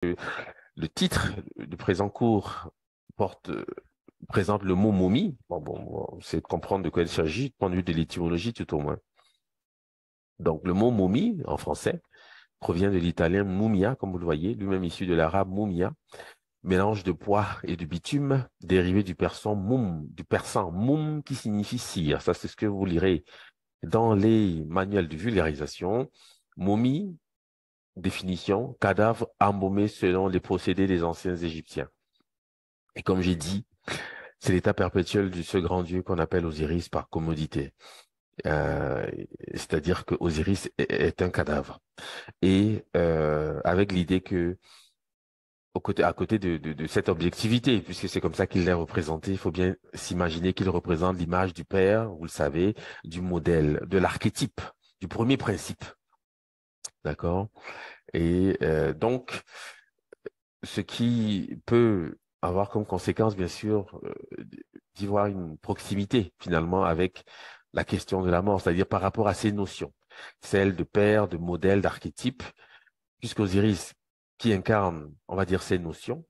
Le titre du présent cours présente le mot momie. C'est de comprendre de quoi il s'agit, du point de vue de l'étymologie tout au moins. Donc, le mot momie, en français, provient de l'italien mumia, comme vous le voyez, lui-même issu de l'arabe mumia, mélange de poids et de bitume, dérivé du persan moum qui signifie cire. Ça, c'est ce que vous lirez dans les manuels de vulgarisation. Momie, définition, cadavre embaumé selon les procédés des anciens Égyptiens. Et comme j'ai dit, c'est l'état perpétuel de ce grand dieu qu'on appelle Osiris par commodité. Euh, C'est-à-dire que Osiris est un cadavre. Et avec l'idée que à côté de cette objectivité, puisque c'est comme ça qu'il l'est représenté, il faut bien s'imaginer qu'il représente l'image du père, vous le savez, du modèle, de l'archétype, du premier principe. D'accord? Et donc, ce qui peut avoir comme conséquence, bien sûr, d'y voir une proximité finalement avec la question de la mort, c'est-à-dire par rapport à ces notions, celles de père, de modèle, d'archétype, puisqu'Osiris, qui incarne, on va dire, ces notions,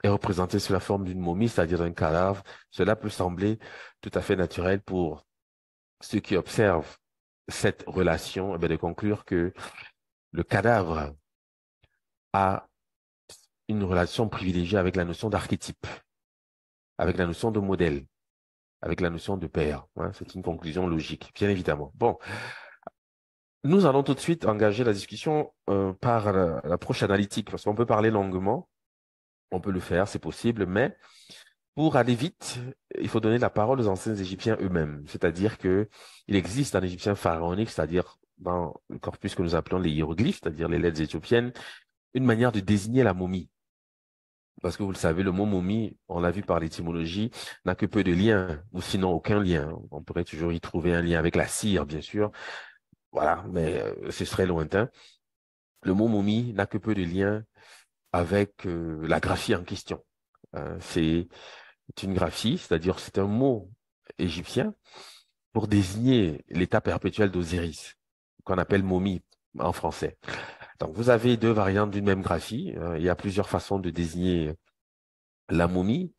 est représenté sous la forme d'une momie, c'est-à-dire d'un cadavre. Cela peut sembler tout à fait naturel pour ceux qui observent cette relation, eh bien, de conclure que le cadavre a une relation privilégiée avec la notion d'archétype, avec la notion de modèle, avec la notion de père. Hein. C'est une conclusion logique, bien évidemment. Bon, nous allons tout de suite engager la discussion par l'approche analytique, parce qu'on peut parler longuement, on peut le faire, c'est possible, mais pour aller vite, il faut donner la parole aux anciens Égyptiens eux-mêmes. C'est-à-dire que il existe en égyptien pharaonique, c'est-à-dire dans le corpus que nous appelons les hiéroglyphes, c'est-à-dire les lettres éthiopiennes, une manière de désigner la momie. Parce que vous le savez, le mot momie, on l'a vu par l'étymologie, n'a que peu de liens, ou sinon aucun lien. On pourrait toujours y trouver un lien avec la cire, bien sûr. Voilà, mais ce serait lointain. Le mot momie n'a que peu de liens avec la graphie en question. C'est une graphie, c'est-à-dire c'est un mot égyptien pour désigner l'état perpétuel d'Osiris, qu'on appelle momie en français. Donc vous avez deux variantes d'une même graphie. Il y a plusieurs façons de désigner la momie.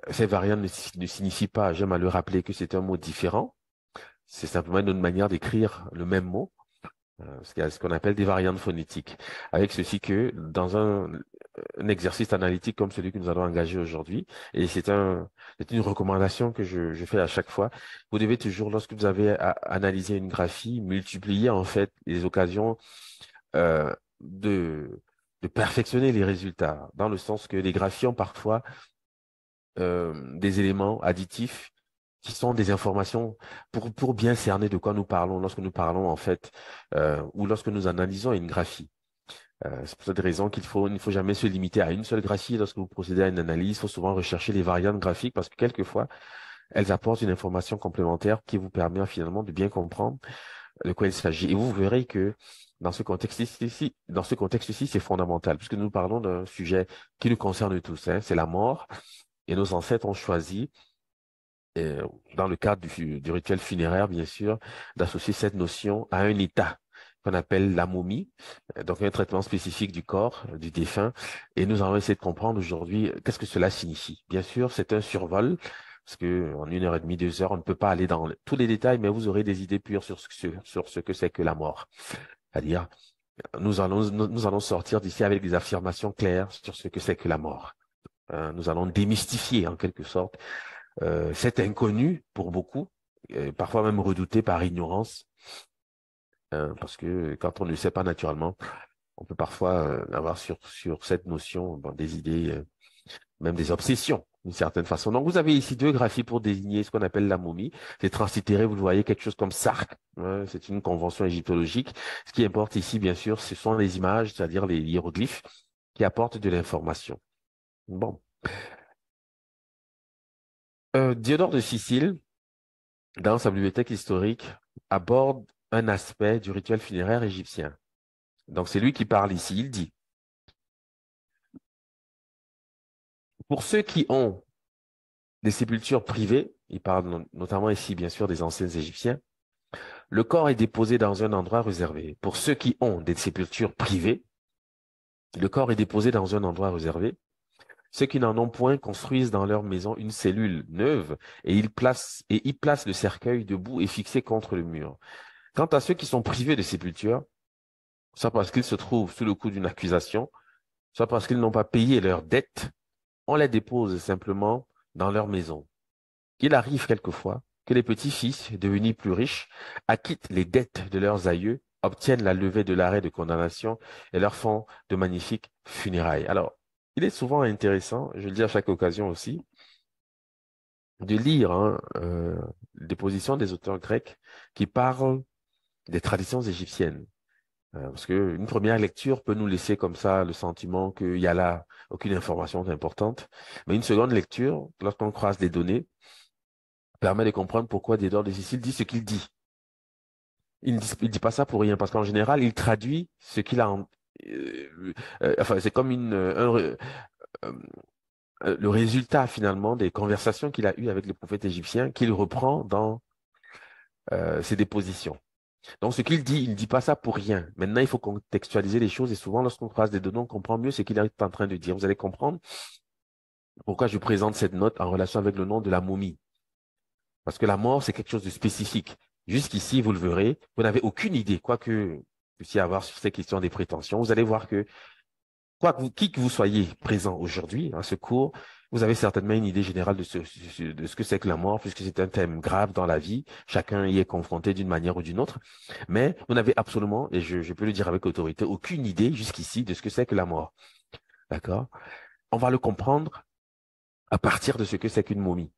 Ces variantes ne signifient pas, j'aime à le rappeler, que c'est un mot différent. C'est simplement une autre manière d'écrire le même mot. Ce qu'il y a ce qu'on appelle des variantes phonétiques. Avec ceci que dans un exercice analytique comme celui que nous allons engager aujourd'hui, et c'est une recommandation que je fais à chaque fois, vous devez toujours, lorsque vous avez à analyser une graphie, multiplier en fait les occasions euh, de, de perfectionner les résultats, dans le sens que les graphies ont parfois des éléments additifs qui sont des informations pour bien cerner de quoi nous parlons lorsque nous parlons en fait ou lorsque nous analysons une graphie. C'est pour cette raison il ne faut jamais se limiter à une seule graphie. Lorsque vous procédez à une analyse, il faut souvent rechercher les variantes graphiques parce que quelquefois, elles apportent une information complémentaire qui vous permet finalement de bien comprendre de quoi il s'agit. Et vous verrez que dans ce contexte-ci, c'est fondamental puisque nous parlons d'un sujet qui nous concerne tous, hein, c'est la mort. Et nos ancêtres ont choisi dans le cadre du rituel funéraire, bien sûr, d'associer cette notion à un état qu'on appelle la momie, donc un traitement spécifique du corps du défunt. Et nous allons essayer de comprendre aujourd'hui qu'est-ce que cela signifie. Bien sûr, c'est un survol, parce que en 1 heure et demie, 2 heures, on ne peut pas aller dans tous les détails, mais vous aurez des idées pures sur ce que c'est que la mort. C'est-à-dire, nous allons sortir d'ici avec des affirmations claires sur ce que c'est que la mort. Nous allons démystifier en quelque sorte c'est inconnu pour beaucoup, parfois même redouté par ignorance, parce que quand on ne sait pas naturellement, on peut parfois avoir sur cette notion bon, des idées, même des obsessions, d'une certaine façon. Donc vous avez ici deux graphies pour désigner ce qu'on appelle la momie. C'est translitéré, vous le voyez, quelque chose comme Sark. Hein, c'est une convention égyptologique. Ce qui importe ici, bien sûr, ce sont les images, c'est-à-dire les hiéroglyphes, qui apportent de l'information. Bon. Diodore de Sicile, dans sa bibliothèque historique, aborde un aspect du rituel funéraire égyptien. Donc c'est lui qui parle ici. Il dit, pour ceux qui ont des sépultures privées, il parle notamment ici bien sûr des anciens Égyptiens, le corps est déposé dans un endroit réservé. Pour ceux qui ont des sépultures privées, Le corps est déposé dans un endroit réservé. Ceux qui n'en ont point construisent dans leur maison une cellule neuve et y placent le cercueil debout et fixé contre le mur. Quant à ceux qui sont privés de sépulture, soit parce qu'ils se trouvent sous le coup d'une accusation, soit parce qu'ils n'ont pas payé leurs dettes, on les dépose simplement dans leur maison. Il arrive quelquefois que les petits-fils, devenus plus riches, acquittent les dettes de leurs aïeux, obtiennent la levée de l'arrêt de condamnation et leur font de magnifiques funérailles. Alors, il est souvent intéressant, je le dis à chaque occasion aussi, de lire des positions des auteurs grecs qui parlent des traditions égyptiennes. Parce qu'une première lecture peut nous laisser comme ça le sentiment qu'il y a là aucune information importante. Mais une seconde lecture, lorsqu'on croise les données, permet de comprendre pourquoi Dédore de Sicile dit ce qu'il dit. Il dit pas ça pour rien, parce qu'en général, il traduit ce qu'il a enfin, c'est comme euh, le résultat finalement des conversations qu'il a eues avec le prophète égyptien qu'il reprend dans ses dépositions. Donc, ce qu'il dit, il ne dit pas ça pour rien. Maintenant, il faut contextualiser les choses et souvent, lorsqu'on croise des données, on comprend mieux ce qu'il est en train de dire. Vous allez comprendre pourquoi je présente cette note en relation avec le nom de la momie. Parce que la mort, c'est quelque chose de spécifique. Jusqu'ici, vous le verrez, vous n'avez aucune idée, quoique vous puissiez avoir sur ces questions des prétentions. Vous allez voir que, qui que vous soyez présent aujourd'hui à ce cours, vous avez certainement une idée générale de ce que c'est que la mort, puisque c'est un thème grave dans la vie. Chacun y est confronté d'une manière ou d'une autre. Mais vous n'avez absolument, et je peux le dire avec autorité, aucune idée jusqu'ici de ce que c'est que la mort. D'accord? On va le comprendre à partir de ce que c'est qu'une momie.